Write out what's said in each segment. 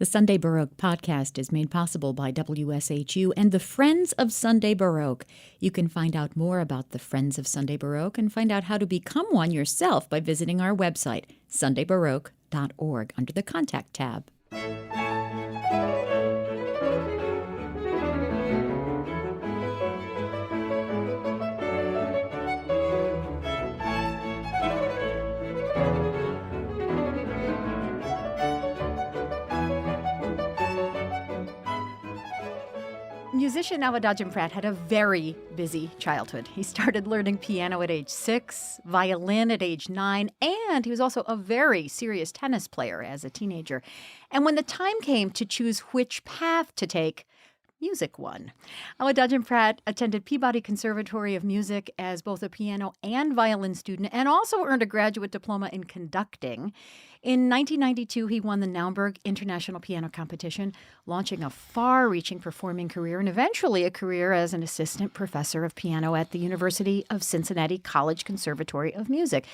The Sunday Baroque podcast is made possible by WSHU and the Friends of Sunday Baroque. You can find out more about the Friends of Sunday Baroque and find out how to become one yourself by visiting our website, sundaybaroque.org, under the Contact tab. Musician Awadagin Pratt had a very busy childhood. He started learning piano at age 6, violin at age 9, and he was also a very serious tennis player as a teenager. And when the time came to choose which path to take, music won. Awadagin Pratt attended Peabody Conservatory of Music as both a piano and violin student and also earned a graduate diploma in conducting. In 1992, he won the Naumburg International Piano Competition, launching a far-reaching performing career and eventually a career as an assistant professor of piano at the University of Cincinnati College Conservatory of Music.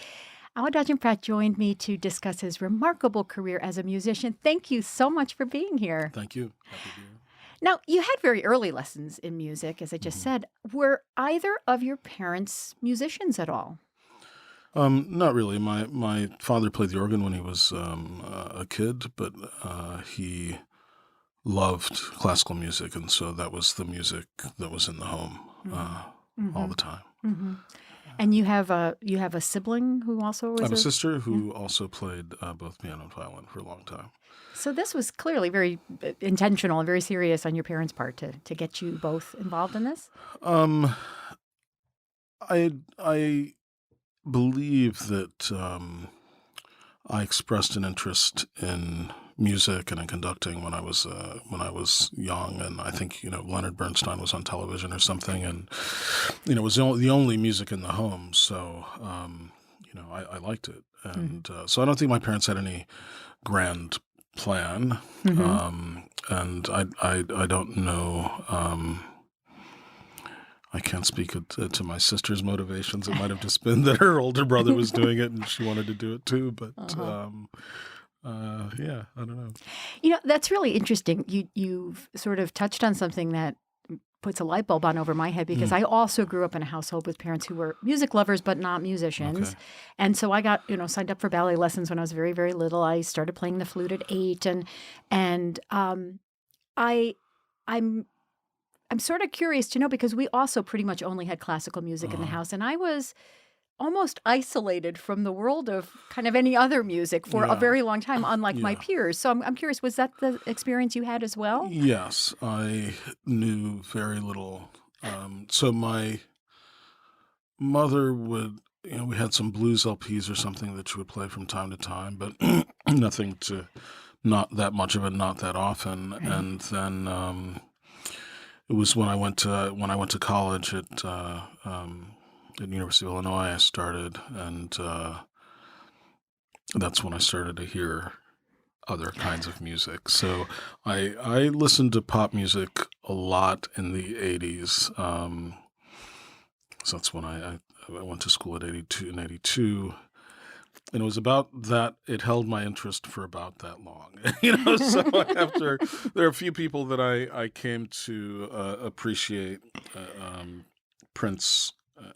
Awadagin Pratt joined me to discuss his remarkable career as a musician. Thank you so much for being here. Thank you. Happy to be here. Now, you had very early lessons in music, as I just said. Were either of your parents musicians at all? Not really. My father played the organ when he was a kid, but he loved classical music, and so that was the music that was in the home all the time. Mm-hmm. And you have a sibling who also was I have a sister who also played both piano and violin for a long time. So this was clearly very intentional and very serious on your parents' part to get you both involved in this? I believe that I expressed an interest in music and in conducting when I was young, and I think Leonard Bernstein was on television or something, and it was the only music in the home, so I liked it, and so I don't think my parents had any grand plan, and I don't know. I can't speak to my sister's motivations. It might have just been that her older brother was doing it and she wanted to do it too. But yeah, I don't know. That's really interesting. You've sort of touched on something that puts a light bulb on over my head because I also grew up in a household with parents who were music lovers but not musicians. Okay. And so I got, signed up for ballet lessons when I was very, very little. I started playing the flute at 8 and I'm sort of curious to know because we also pretty much only had classical music in the house, and I was almost isolated from the world of kind of any other music for a very long time, unlike my peers. So I'm curious, was that the experience you had as well? Yes, I knew very little. So my mother would, we had some blues LPs or something that she would play from time to time, but not that much of it, not that often. Right. And then it was when I went to college at University of Illinois. I started, and that's when I started to hear other kinds of music. So I listened to pop music a lot in the 80s. So that's when I went to school at 82. And it was about that. It held my interest for about that long, So after there are a few people that I came to appreciate, Prince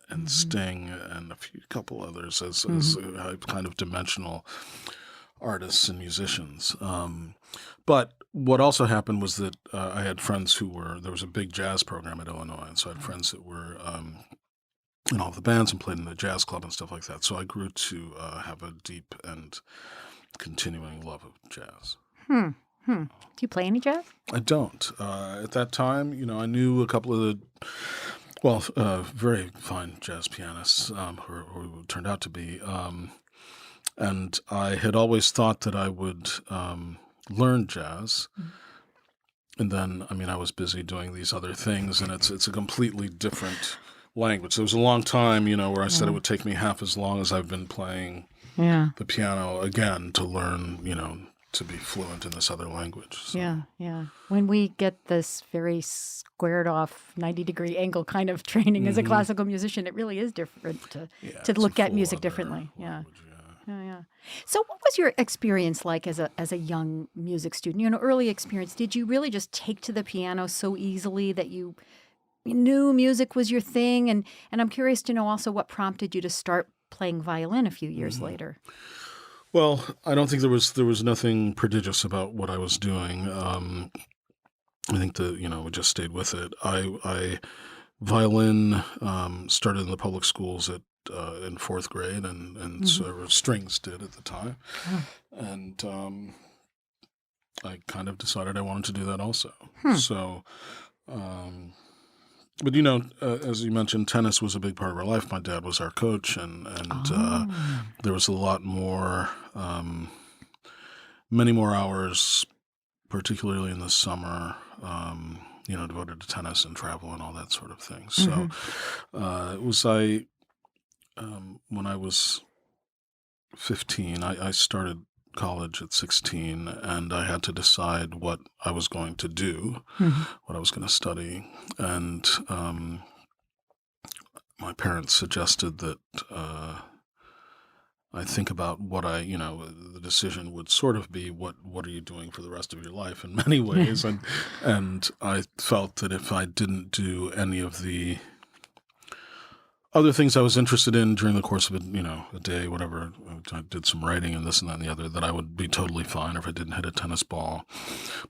and Sting, and couple others as kind of dimensional artists and musicians. But what also happened was that I had friends there was a big jazz program at Illinois, and so I had friends that were in all the bands and played in the jazz club and stuff like that. So I grew to have a deep and continuing love of jazz. Do you play any jazz? I don't. At that time, I knew a couple of the, very fine jazz pianists who turned out to be. And I had always thought that I would learn jazz. And then, I was busy doing these other things, and it's a completely different language. So it was a long time, where I said it would take me half as long as I've been playing the piano again to learn, to be fluent in this other language. So. Yeah. When we get this very squared off 90-degree angle kind of training as a classical musician, it really is different to look at music differently. Yeah. Yeah. So, what was your experience like as a young music student? Early experience. Did you really just take to the piano so easily that you knew music was your thing? And I'm curious to know also what prompted you to start playing violin a few years Mhm. later. Well, I don't think there was nothing prodigious about what I was doing. I think that we just stayed with it. I violin started in the public schools in fourth grade, and Hmm. so strings did at the time, Oh. and I kind of decided I wanted to do that also. Hmm. So, um, but as you mentioned, tennis was a big part of our life. My dad was our coach, and Oh. there was a lot more, many more hours, particularly in the summer. Devoted to tennis and travel and all that sort of thing. So, Hmm. it was when I was 15, I started college at 16, and I had to decide what I was going to do, Hmm. what I was going to study. And my parents suggested that I think about the decision would sort of be what are you doing for the rest of your life in many ways. And I felt that if I didn't do any of the other things I was interested in during the course of a day, whatever. I did some writing and this and that and the other, that I would be totally fine if I didn't hit a tennis ball.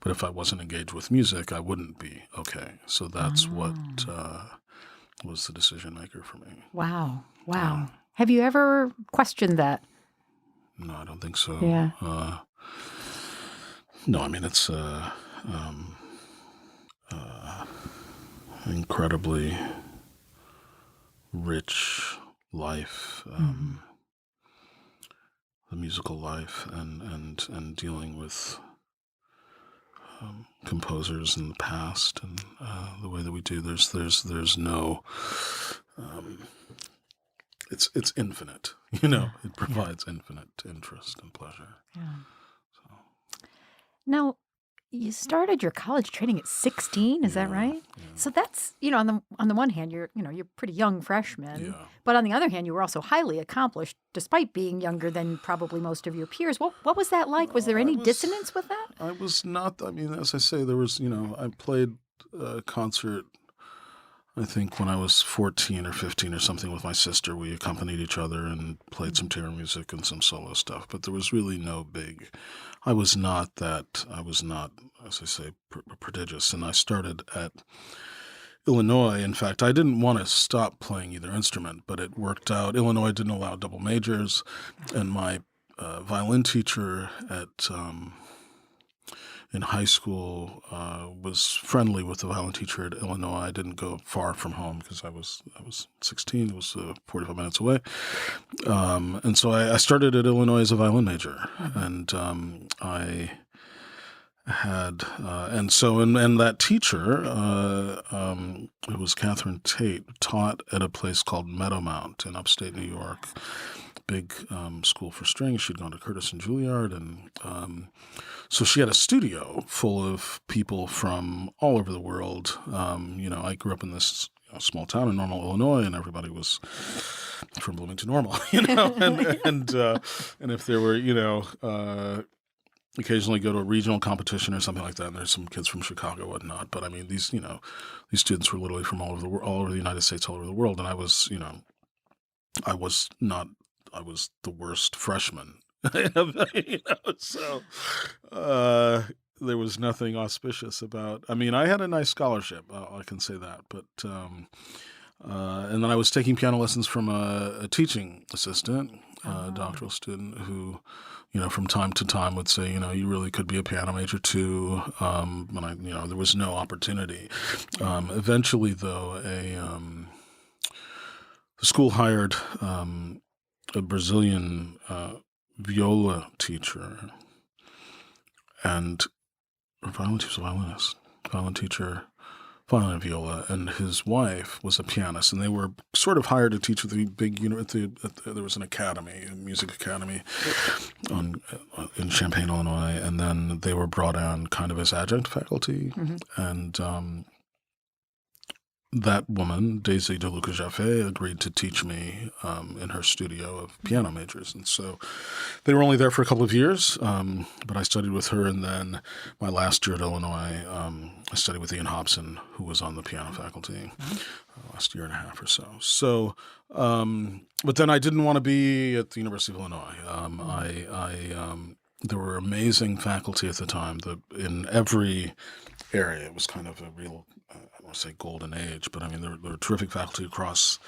But if I wasn't engaged with music, I wouldn't be okay. So that's what Oh. was the decision maker for me. Wow. Yeah. Wow. Have you ever questioned that? No, I don't think so. Yeah. No, I mean, it's um, uh, incredibly rich life. Hmm. The musical life, and dealing with composers in the past, and the way that we do. There's no. Um, it's infinite. Yeah. It Yeah. provides infinite interest and pleasure. Yeah. So Now, you started your college training at 16, is that yeah, right? So that's, on the one hand, you're pretty young freshman, yeah. but on the other hand, you were also highly accomplished despite being younger than probably most of your peers. What was that like? Was there I any was dissonance with that? I was not. I mean, as I say, there was. I played a concert. I think when I was 14 or 15 or something with my sister, we accompanied each other and played some chamber music and some solo stuff. But there was really no big. I was not, as I say, prodigious. And I started at Illinois. In fact, I didn't want to stop playing either instrument, but it worked out. Illinois didn't allow double majors, and my violin teacher in high school was friendly with the violin teacher at Illinois. I didn't go far from home because I was 16. It was 45 minutes away, and so I started at Illinois as a violin major, and I had and that teacher, it was Catherine Tate, taught at a place called Meadowmount in upstate New York. Big school for strings. She'd gone to Curtis and Juilliard, and so she had a studio full of people from all over the world. I grew up in this small town in Normal, Illinois, and everybody was from Bloomington Normal, and if there were, occasionally go to a regional competition or something like that, and there's some kids from Chicago, whatnot. But I mean, these students were literally from all over all over the United States, all over the world, and I was not. I was the worst freshman. So there was nothing auspicious about. I mean, I had a nice scholarship. I can say that. But and then I was taking piano lessons from a teaching assistant, a doctoral student who, from time to time would say, you really could be a piano major too. And there was no opportunity. Eventually, though, the school hired a Brazilian viola teacher, and he was a violinist, violin teacher, violin and viola, and his wife was a pianist, and they were sort of hired to teach at the big there was an academy, a music academy in Champaign, Illinois, and then they were brought on kind of as adjunct faculty, and that woman, Daisy de Luca Jaffe, agreed to teach me in her studio of piano majors. And so they were only there for a couple of years, but I studied with her. And then my last year at Illinois, I studied with Ian Hobson, who was on the piano faculty last year and a half or so. So, but then I didn't want to be at the University of Illinois. There were amazing faculty at the time. In every area, it was kind of a real, I don't want to say golden age, but I mean, there were terrific faculty across,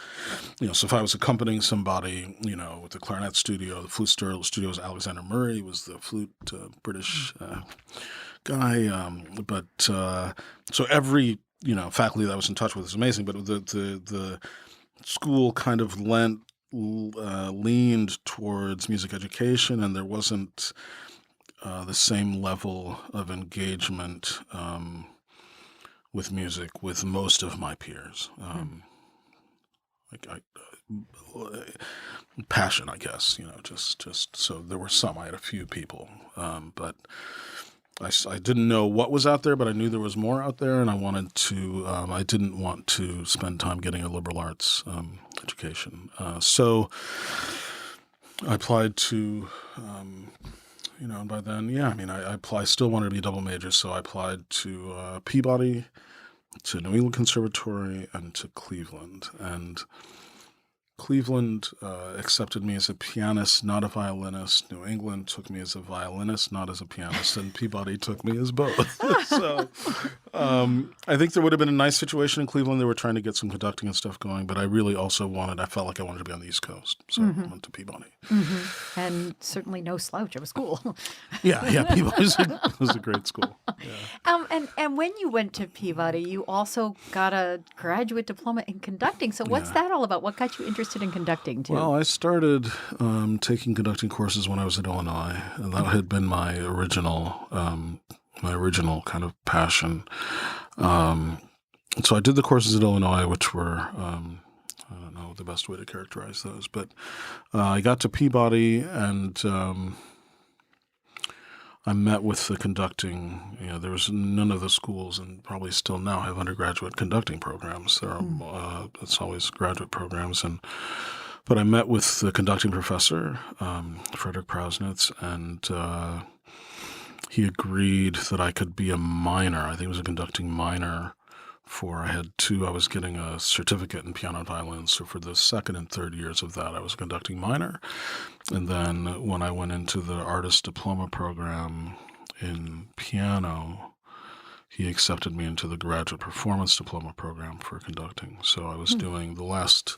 so if I was accompanying somebody, with the clarinet studio, the flute studio was Alexander Murray, was the flute British guy. So every, faculty that I was in touch with was amazing, but the school kind of leaned towards music education, and there wasn't the same level of engagement with music with most of my peers. Passion, I guess, just so there were some. I had a few people, but I didn't know what was out there, but I knew there was more out there, and I wanted to. I didn't want to spend time getting a liberal arts education, so I applied to. And by then, I still wanted to be a double major, so I applied to Peabody, to New England Conservatory, and to Cleveland. And Cleveland accepted me as a pianist, not a violinist. New England took me as a violinist, not as a pianist, and Peabody took me as both. So I think there would have been a nice situation in Cleveland. They were trying to get some conducting and stuff going, but I really also I felt like I wanted to be on the East Coast, so I went to Peabody. Mm-hmm. And certainly no slouch of a school. Yeah, Peabody was a great school. Yeah. And when you went to Peabody, you also got a graduate diploma in conducting. So what's that all about? What got you interested in conducting too? Well, I started taking conducting courses when I was at Illinois, and that had been my original kind of passion. So I did the courses at Illinois, which were I don't know the best way to characterize those, but I got to Peabody and. I met with the conducting, there was none of the schools, and probably still now have undergraduate conducting programs. There are, it's always graduate programs. But I met with the conducting professor, Frederick Prausnitz, and he agreed that I could be a minor. I think it was a conducting minor I was getting a certificate in piano and violin. So for the second and third years of that, I was a conducting minor. And then when I went into the artist diploma program in piano, he accepted me into the graduate performance diploma program for conducting. So I was doing the last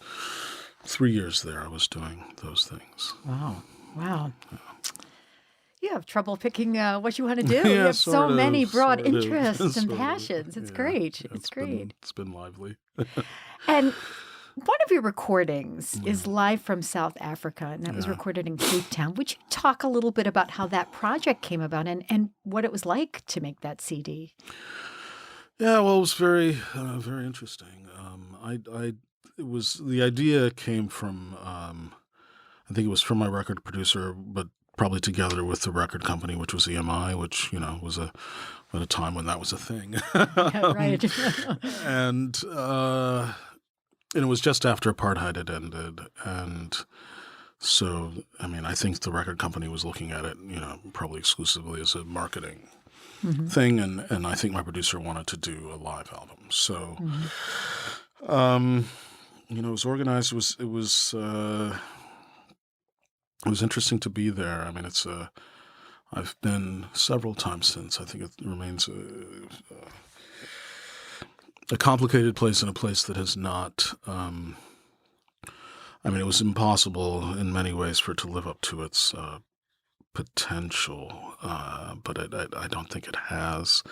3 years there, I was doing those things. Wow. Yeah. You have trouble picking what you want to do. Yeah, You have so many broad sort of, interests and sort of. passions. It's great. It's great. It's been lively. And one of your recordings is live from South Africa, and that was recorded in Cape Town. Would you talk a little bit about how that project came about and what it was like to make that CD? Yeah, well, it was very, very interesting. The idea came from, I think it was from my record producer, but probably together with the record company, which was EMI, which, was at a time when that was a thing. Yeah, right. And it was just after apartheid had ended. And so, I think the record company was looking at it, probably exclusively as a marketing thing. And I think my producer wanted to do a live album. So, it was organized. It was interesting to be there. I've been several times since. I think it remains a complicated place and a place that has not. It was impossible in many ways for it to live up to its potential, but I don't think it has.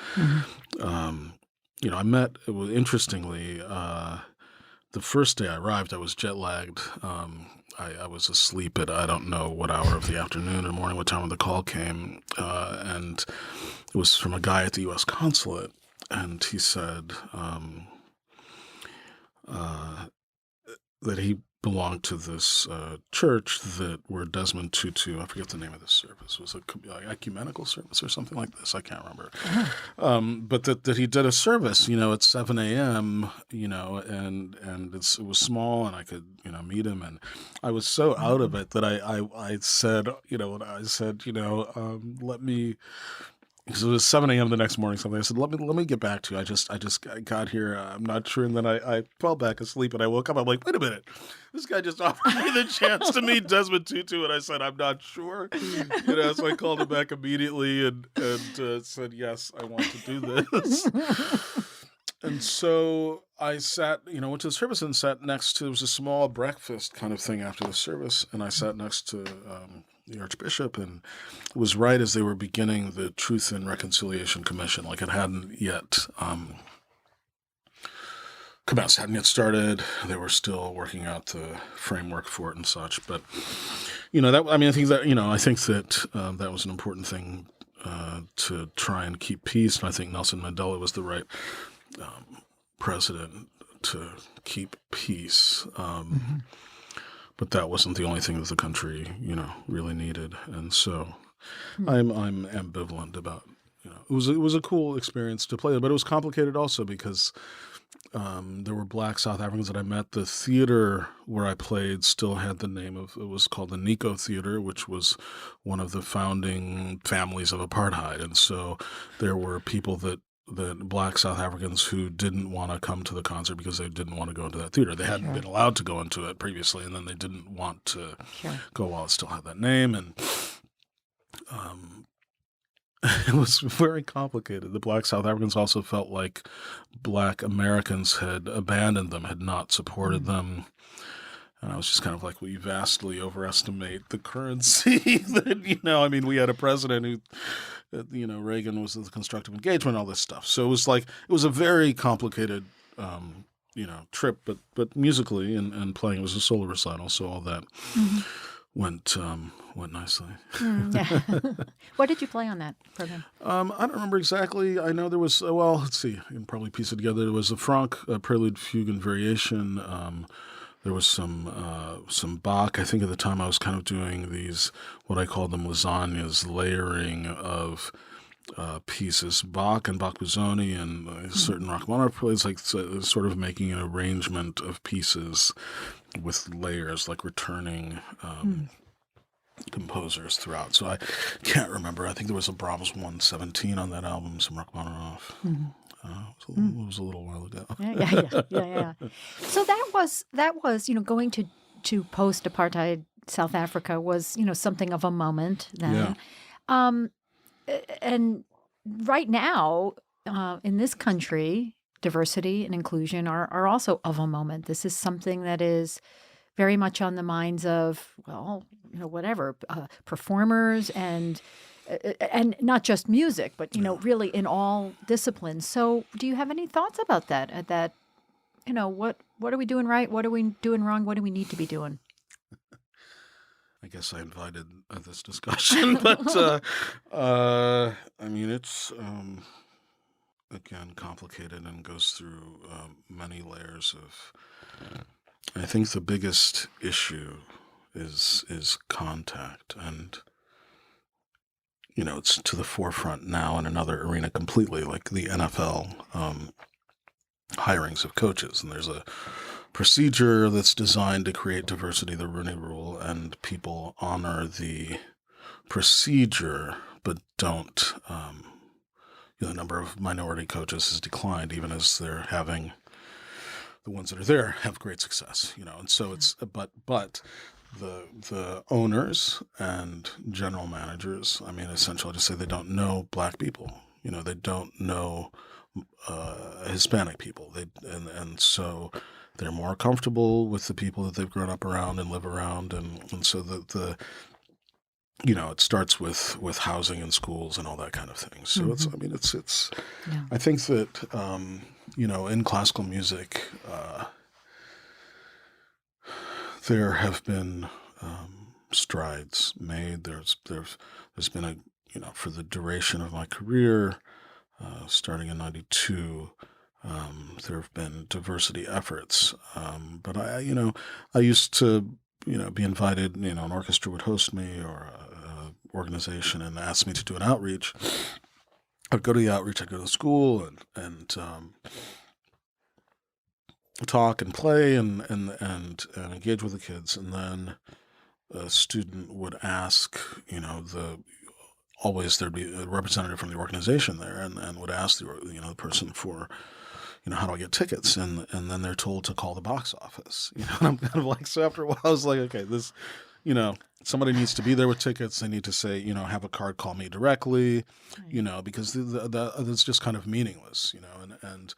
I met. It was interestingly. The first day I arrived, I was jet lagged. I was asleep at I don't know what hour of the afternoon or morning, what time when the call came, and it was from a guy at the U.S. consulate, and he said that he belonged to this church where Desmond Tutu, I forget the name of this service, was a ecumenical service or something like this. I can't remember. But that he did a service, at 7 a.m., and it was small, and I could, meet him. And I was so out of it that I said, let me, because it was 7 a.m. the next morning, something. I said, let me get back to you. I just got here. I'm not sure. And then I fell back asleep, and I woke up. I'm like, wait a minute. This guy just offered me the chance to meet Desmond Tutu. And I said, I'm not sure. So I called him back immediately and said, yes, I want to do this. And so I sat, went to the service and sat next to, it was a small breakfast kind of thing after the service. And I sat next to the Archbishop, and it was right as they were beginning the Truth and Reconciliation Commission. Like, it hadn't yet commenced, hadn't yet started. They were still working out the framework for it and such. But, I think that that was an important thing to try and keep peace. And I think Nelson Mandela was the right president to keep peace. But that wasn't the only thing that the country, really needed. And so I'm ambivalent about, it was a cool experience to play, but it was complicated also because there were Black South Africans that I met. The theater where I played still had the name of, it was called the Nico Theater, which was one of the founding families of apartheid. And so there were people that Black South Africans who didn't want to come to the concert because they didn't want to go into that theater. They hadn't been allowed to go into it previously, and then they didn't want to go while it still had that name. And it was very complicated. The Black South Africans also felt like Black Americans had abandoned them, had not supported them. And I was just kind of like, well, you vastly overestimate the currency that, we had a president who, Reagan was the constructive engagement, all this stuff. So it was a very complicated, trip, but musically and playing, it was a solo recital. So all that went nicely. Yeah. What did you play on that program? I don't remember exactly. I know there was, let's see, I can probably piece it together. There was a Franck Prelude, Fugue, and Variation. There was some Bach. I think at the time I was kind of doing these, what I call them lasagnas, layering of pieces, Bach and Bach Busoni and certain Rachmaninoff plays, like sort of making an arrangement of pieces with layers, like returning composers throughout. So I can't remember. I think there was a Brahms 117 on that album, some Rachmaninoff. It was a little while ago. Yeah. So that was going to post-apartheid South Africa was something of a moment then. Yeah. And right now in this country, diversity and inclusion are also of a moment. This is something that is very much on the minds of performers and not just music, but really in all disciplines. So, do you have any thoughts about that? What are we doing right? What are we doing wrong? What do we need to be doing? I guess I invited this discussion, but it's again complicated and goes through many layers of. I think the biggest issue is contact, and it's to the forefront now in another arena completely, like the NFL hirings of coaches. And there's a procedure that's designed to create diversity, the Rooney Rule, and people honor the procedure but don't. The number of minority coaches has declined, even as they're having the ones that are there have great success. And so it's but the owners and general managers, essentially, I just say they don't know Black people. They don't know Hispanic people. And so they're more comfortable with the people that they've grown up around and live around, and so it starts with housing and schools and all that kind of thing. So it's I think that in classical music. There have been strides made. There's been for the duration of my career, starting in '92, There have been diversity efforts, but I used to, be invited. An orchestra would host me, or a organization, and ask me to do an outreach. I'd go to the outreach. I'd go to the school and talk and play and engage with the kids, and then a student would ask, always there'd be a representative from the organization there, and would ask the person for, how do I get tickets? And then they're told to call the box office, and I'm kind of like, so after a while, I was like, okay, this, somebody needs to be there with tickets. They need to say, have a card, call me directly, because that's just kind of meaningless, and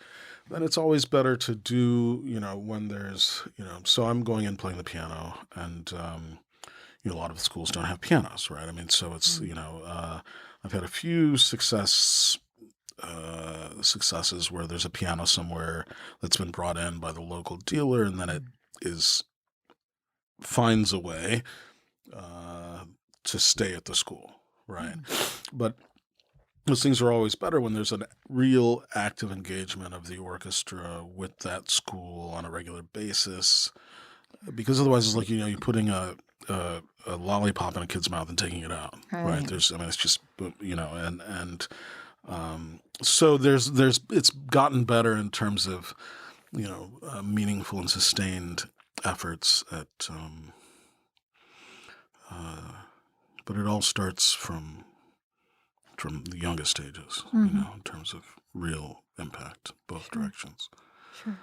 then it's always better to do, when there's, so I'm going in playing the piano, and, a lot of schools don't have pianos, right? I mean, so it's, I've had a few successes where there's a piano somewhere that's been brought in by the local dealer, and then it is finds a way to stay at the school, right? But those things are always better when there's a real active engagement of the orchestra with that school on a regular basis, because otherwise it's like, you're putting a lollipop in a kid's mouth and taking it out, right? It's just, and so it's gotten better in terms of, meaningful and sustained efforts but it all starts from the youngest stages, in terms of real impact, both directions. Sure.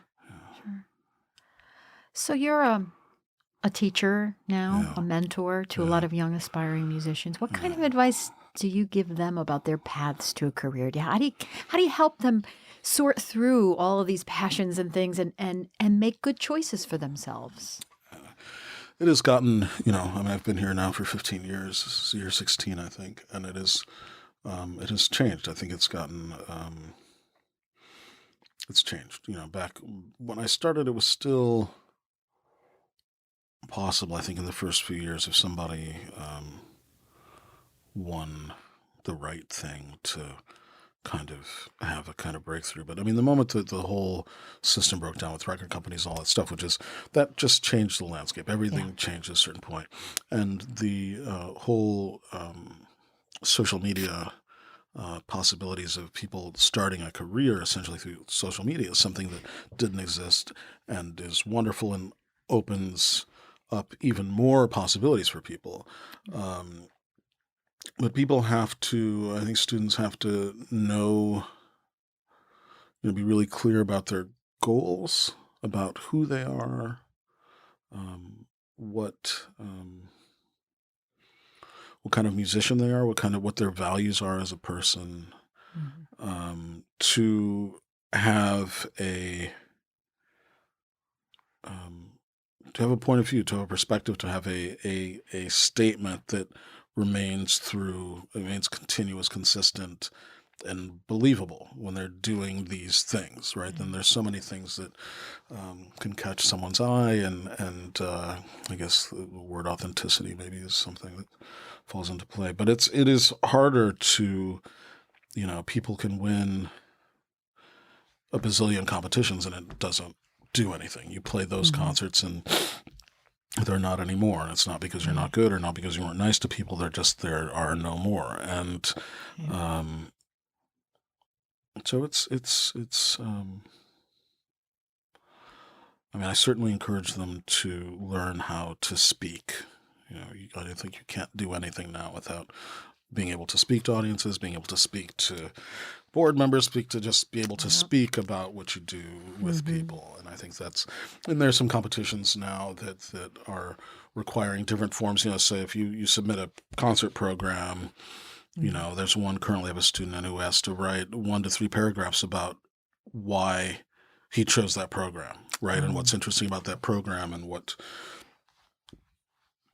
So you're a teacher now, a mentor to a lot of young aspiring musicians. What kind of advice do you give them about their paths to a career? How do you help them sort through all of these passions and things and make good choices for themselves? It has gotten, I've been here now for 15 years. This is year 16, I think, and it has changed. I think it's changed. Back when I started, it was still possible, I think, in the first few years, if somebody won the right thing, to kind of have a kind of breakthrough. But I mean, the moment that the whole system broke down with record companies and all that stuff, that just changed the landscape. Everything changed at a certain point. And the whole social media possibilities of people starting a career essentially through social media is something that didn't exist, and is wonderful, and opens up even more possibilities for people. But people have to, I think students have to know, be really clear about their goals, about who they are, what kind of musician they are, what their values are as a person, to have a point of view, to have a perspective, to have a statement that remains continuous, consistent, and believable when they're doing these things, right? Then there's so many things that can catch someone's eye, and I guess the word authenticity maybe is something that falls into play. But it is harder to, people can win a bazillion competitions and it doesn't do anything. You play those concerts and they're not anymore. And it's not because you're not good, or not because you weren't nice to people. There are no more. And so it's I certainly encourage them to learn how to speak. I think you can't do anything now without being able to speak to audiences, being able to speak to board members, just be able to speak about what you do with people. And I think and there's some competitions now that are requiring different forms. Say if you submit a concert program, there's one currently, I have a student in who has to write 1 to 3 paragraphs about why he chose that program, right? And what's interesting about that program, and what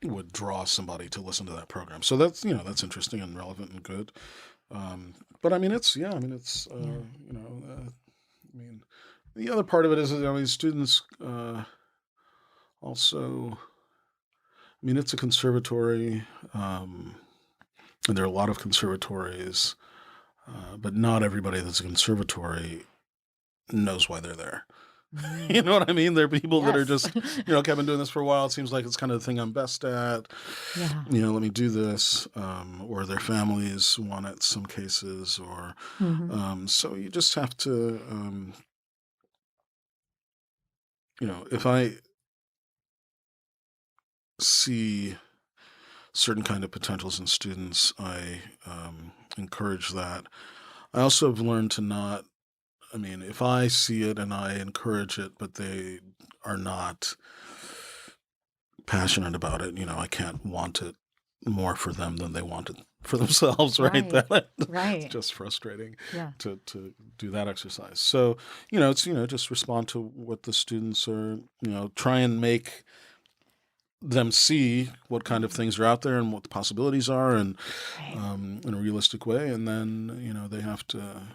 would draw somebody to listen to that program. So that's interesting and relevant and good. But the other part of it is, these students also, it's a conservatory, and there are a lot of conservatories, but not everybody that's a conservatory knows why they're there. You Mm. know what I mean? There are people that are Yes. just, okay, I've been doing this for a while. It seems like it's kind of the thing I'm best at. Yeah. Let me do this. Or their families want it, some cases. Or Hmm. so you just have to, if I see certain kind of potentials in students, I encourage that. I also have learned to not. If I see it and I encourage it, but they are not passionate about it, I can't want it more for them than they want it for themselves, right? Right. It's Right. just frustrating Yeah. to do that exercise. So, it's, just respond to what the students are, try and make them see what kind of Mm. things are out there and what the possibilities are, and Right. in a realistic way. And then, they have to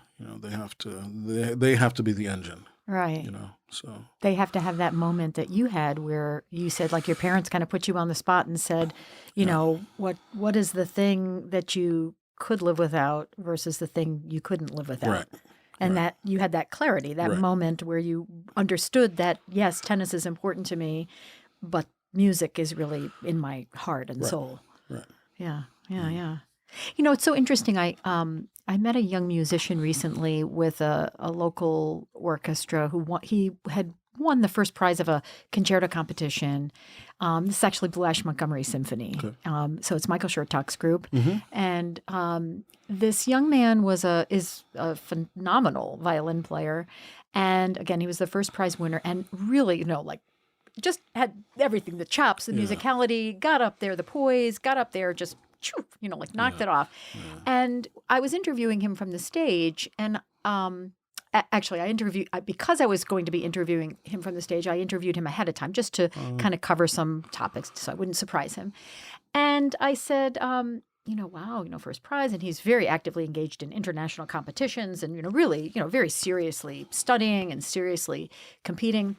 be the engine, Right. so. They have to have that moment that you had where you said, like, your parents kind of put you on the spot and said, Yeah. what is the thing that you could live without versus the thing you couldn't live without? Right. And Right. that you had that clarity, that Right. moment where you understood that, yes, tennis is important to me, but music is really in my heart and Right. soul. Right. Yeah, yeah, Mm. yeah. It's so interesting. I met a young musician recently with a local orchestra he had won the first prize of a concerto competition. This is actually Blue Ash Montgomery Symphony. Okay. So it's Michael Shertock's group, Mm-hmm. and this young man is a phenomenal violin player, and again, he was the first prize winner, and really, like, just had everything, the chops, the Yeah. musicality, got up there, the poise, got up there, just choo, like knocked Yeah. it off. Yeah. And I was interviewing him from the stage, and actually, because I was going to be interviewing him from the stage, I interviewed him ahead of time just to kind of cover some topics so I wouldn't surprise him. And I said, wow, first prize. And he's very actively engaged in international competitions and, really, very seriously studying and seriously competing.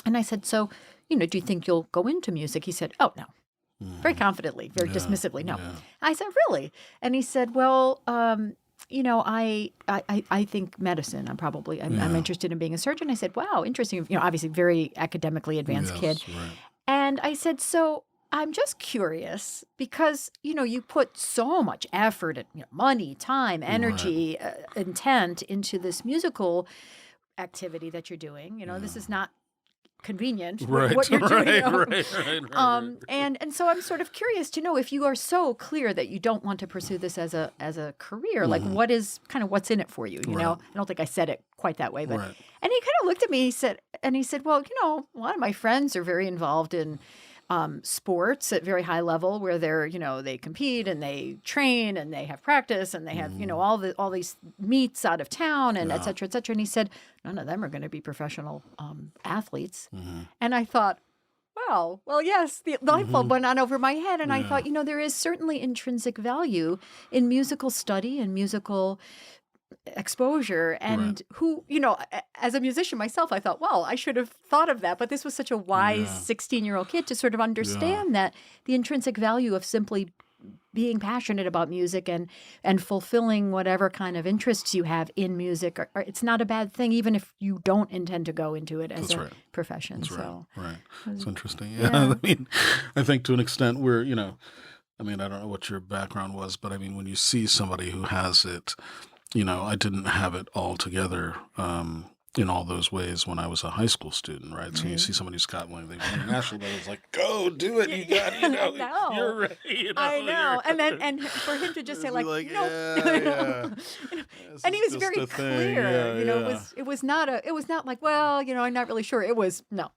And I said, so, do you think you'll go into music? He said, oh, no. Very confidently, very dismissively, no. Yeah. I said, really? And he said, well, I think medicine. I'm interested in being a surgeon. I said, wow, interesting. Obviously very academically advanced kid. Yes. Right. And I said, so I'm just curious because, you put so much effort and money, time, energy, intent into this musical activity that you're doing. This is not convenient what you're doing. Right. And so I'm sort of curious to know if you are so clear that you don't want to pursue this as a career, like what's in it for you, Right. I don't think I said it quite that way, but Right. and he kind of looked at me, he said, well, a lot of my friends are very involved in sports at very high level where they're, they compete and they train and they have practice and they have, all these meets out of town and et cetera, et cetera. And he said, none of them are going to be professional athletes. And I thought, wow, well, yes, the light bulb went on over my head. And I thought, there is certainly intrinsic value in musical study and musical exposure. And who, as a musician myself, I thought, well, I should have thought of that. But this was such a wise 16-year-old kid to sort of understand that the intrinsic value of simply being passionate about music and fulfilling whatever kind of interests you have in music, it's not a bad thing, even if you don't intend to go into it as a profession. That's so right. It's interesting. Yeah. I think to an extent we're, I don't know what your background was, but when you see somebody who has it, I didn't have it all together in all those ways when I was a high school student, right? So you see somebody who's got one of the international levels, like, go do it, you got it, No. you're ready. I know. And for him to just say, like, yeah. And he was very clear, it was not like, well, I'm not really sure. It was, no,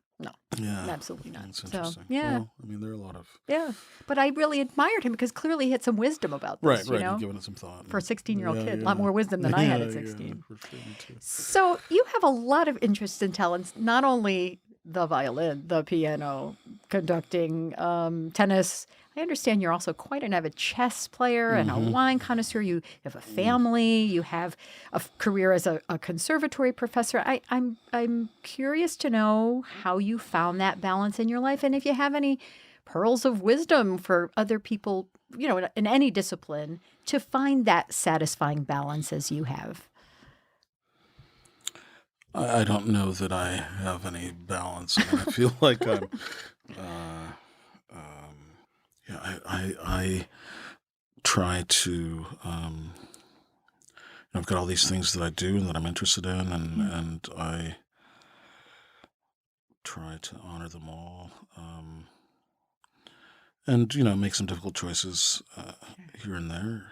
absolutely not. That's interesting. So, yeah. Well, there are a lot of... Yeah. But I really admired him because clearly he had some wisdom about this, Right. You've given it some thought. For a 16-year-old kid, a lot more wisdom than I had at 16. Yeah, for sure, me too. So you have a lot of interest in talents, not only the violin, the piano, conducting, tennis. I understand you're also quite an avid chess player and a wine connoisseur. You have a family. You have a career as a conservatory professor. I'm curious to know how you found that balance in your life, and if you have any pearls of wisdom for other people, in any discipline, to find that satisfying balance as you have. I don't know that I have any balance. I mean, I feel like I'm, uh, yeah, I try to, I've got all these things that I do and that I'm interested in, and I try to honor them all, and make some difficult choices here and there.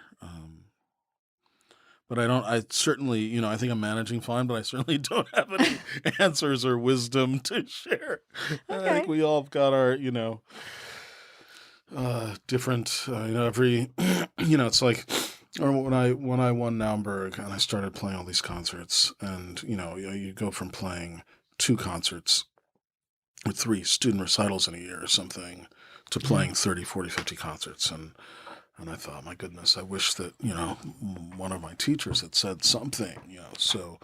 But I certainly, I think I'm managing fine, but I certainly don't have any answers or wisdom to share. I think Okay. we all have got our, different, every, it's like, or when I won Naumburg and I started playing all these concerts, and, you go from playing 2 concerts with 3 student recitals in a year or something to playing 30, 40, 50 concerts. And I thought, my goodness, I wish that, one of my teachers had said something, so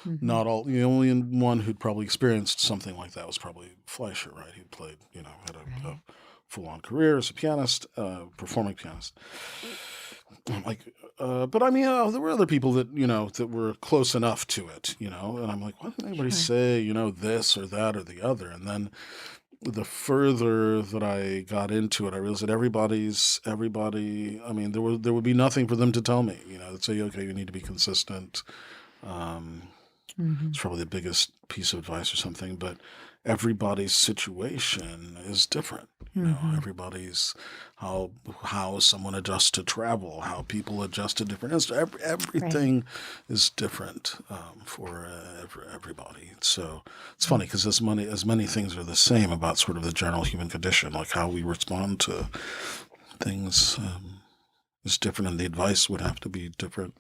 Mm-hmm. not all, the only one who'd probably experienced something like that was probably Fleischer, right? He played, had a Right. full-on career as a pianist, performing pianist. I'm like, but I mean, there were other people that, that were close enough to it, and I'm like, why didn't anybody Sure. say, this or that or the other? And then the further that I got into it, I realized that everybody. I mean, there would be nothing for them to tell me. They'd say, okay, you need to be consistent. Um, Mm-hmm. it's probably the biggest piece of advice or something, but everybody's situation is different. Mm-hmm. Everybody's how someone adjusts to travel, how people adjust to different instruments. Right. Everything is different for everybody. So it's funny Right. because as many things are the same about sort of the general human condition, like how we respond to things is different, and the advice would have to be different.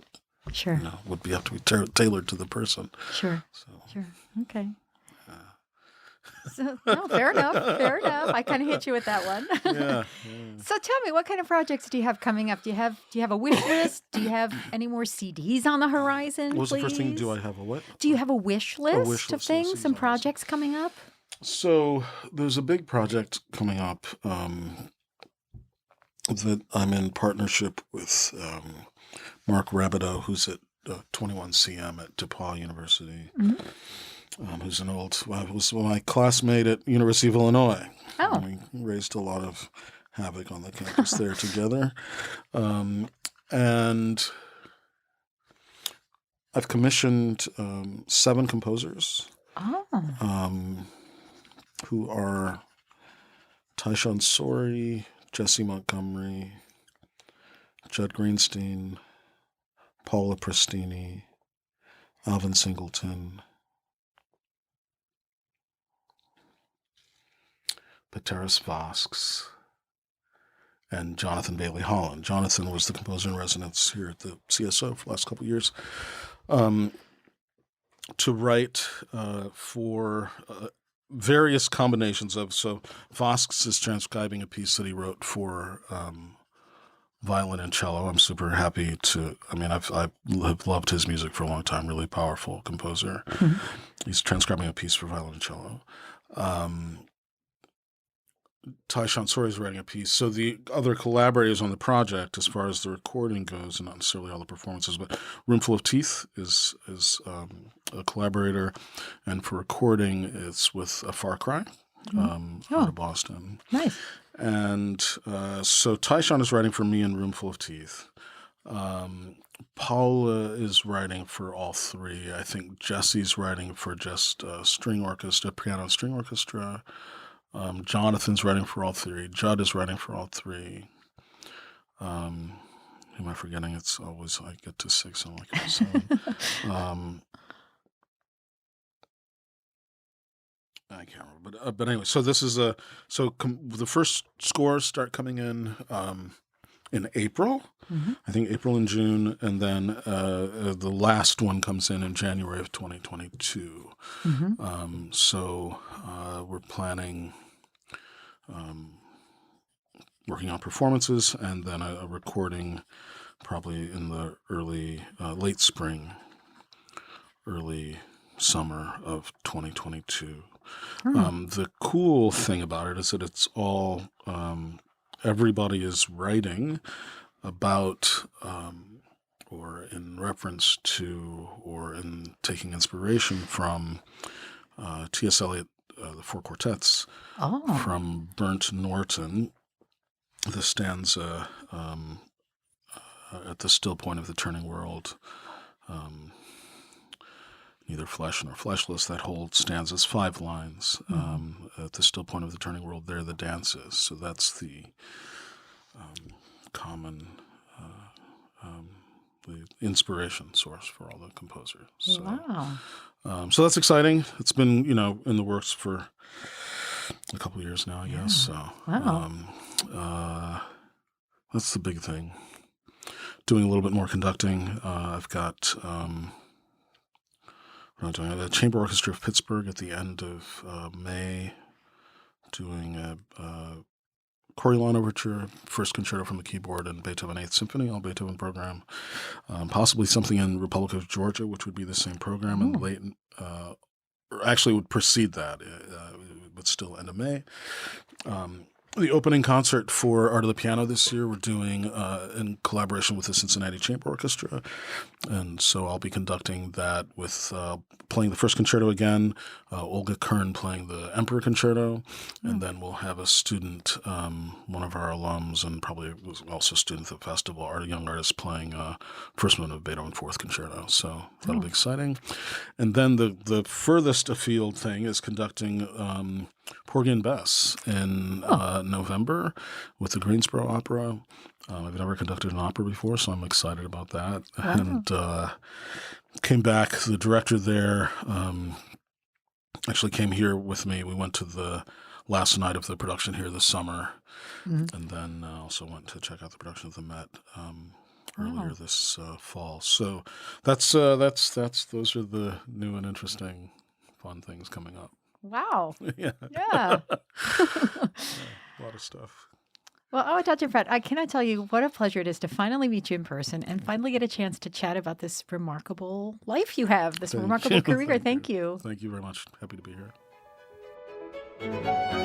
Sure. Would have to be tailored to the person. Sure. So. Sure. Okay. So, no, fair enough. Fair enough. I kind of hit you with that one. Yeah. So tell me, what kind of projects do you have coming up? Do you have a wish list? Do you have any more CDs on the horizon, What was the first thing? Do I please? have a what? Do you have a wish A wish list of list of things, CDs some on horizon. projects coming up? So there's a big project coming up that I'm in partnership with Mark Rabideau, who's at 21CM at DePaul University, Mhm. who's was my classmate at University of Illinois. Oh, We raised a lot of havoc on the campus there together. And I've commissioned 7 composers oh, who are Tyshawn Sorey, Jesse Montgomery, Judd Greenstein, Paula Prestini, Alvin Singleton, Pateris Vosks, and Jonathan Bailey Holland. Jonathan was the composer in residence here at the CSO for the last couple of years. To write for various combinations of, so Vosks is transcribing a piece that he wrote for violin and cello. I'm super happy to, I mean, I've loved his music for a long time, really powerful composer. mhm. He's transcribing a piece for violin and cello. Tyshawn Sorey is writing a piece. So the other collaborators on the project, as far as the recording goes, and not necessarily all the performances, but Roomful of Teeth is a collaborator, and for recording, it's with a Far Cry out Oh, of Boston. nice. And so Tyshawn is writing for me in Roomful of Teeth. Paula is writing for all 3. I think Jesse's writing for just string orchestra, piano and string orchestra. Jonathan's writing for all 3. Judd is writing for all 3. Who am I forgetting? It's always I get to 6 and I'm like 7. I can't remember, but anyway. So this is the first scores start coming in April. Mm-hmm. I think April and June, and then the last one comes in January of 2022. Mm-hmm. So we're planning. Working on performances, and then a recording probably in the late spring, early summer of 2022. The cool thing about it is that it's all, everybody is writing about or in reference to, or in taking inspiration from T.S. Eliot, the Four Quartets, Oh. from Burnt Norton, the stanza at the still point of the turning world, neither flesh nor fleshless, that whole stanza is 5 lines. At the still point of the turning world, there the dance is. So that's the common the inspiration source for all the composers. So, Wow. so that's exciting. It's been, in the works for a couple of years now, I guess. So Wow. That's the big thing. Doing a little bit more conducting. I've got what I'm doing the Chamber Orchestra of Pittsburgh at the end of May, doing a Coriolan Overture, First Concerto from the Keyboard, and Beethoven Eighth Symphony, all Beethoven program. Possibly something in Republic of Georgia, which would be the same program, and late, or actually would precede that, but still end of May. The opening concert for Art of the Piano this year we're doing in collaboration with the Cincinnati Chamber Orchestra, and so I'll be conducting that with playing the First Concerto again, Olga Kern playing the Emperor Concerto, and then we'll have a student, one of our alums, and probably was also a student at the festival, a young artist playing first movement of Beethoven Fourth Concerto. So that'll be exciting. And then the furthest afield thing is conducting Porgy and Bess in November with the Greensboro Opera. I've never conducted an opera before, so I'm excited about that. Wow. And came back. The director there actually came here with me. We went to the last night of the production here this summer, and then also went to check out the production of the Met earlier this fall. So that's those are the new and interesting, fun things coming up. Wow. Yeah. Yeah. A lot of stuff. Well, Awadagin Pratt, I cannot tell you what a pleasure it is to finally meet you in person and finally get a chance to chat about this remarkable life you have, this remarkable career. Thank you. Thank you very much. Happy to be here.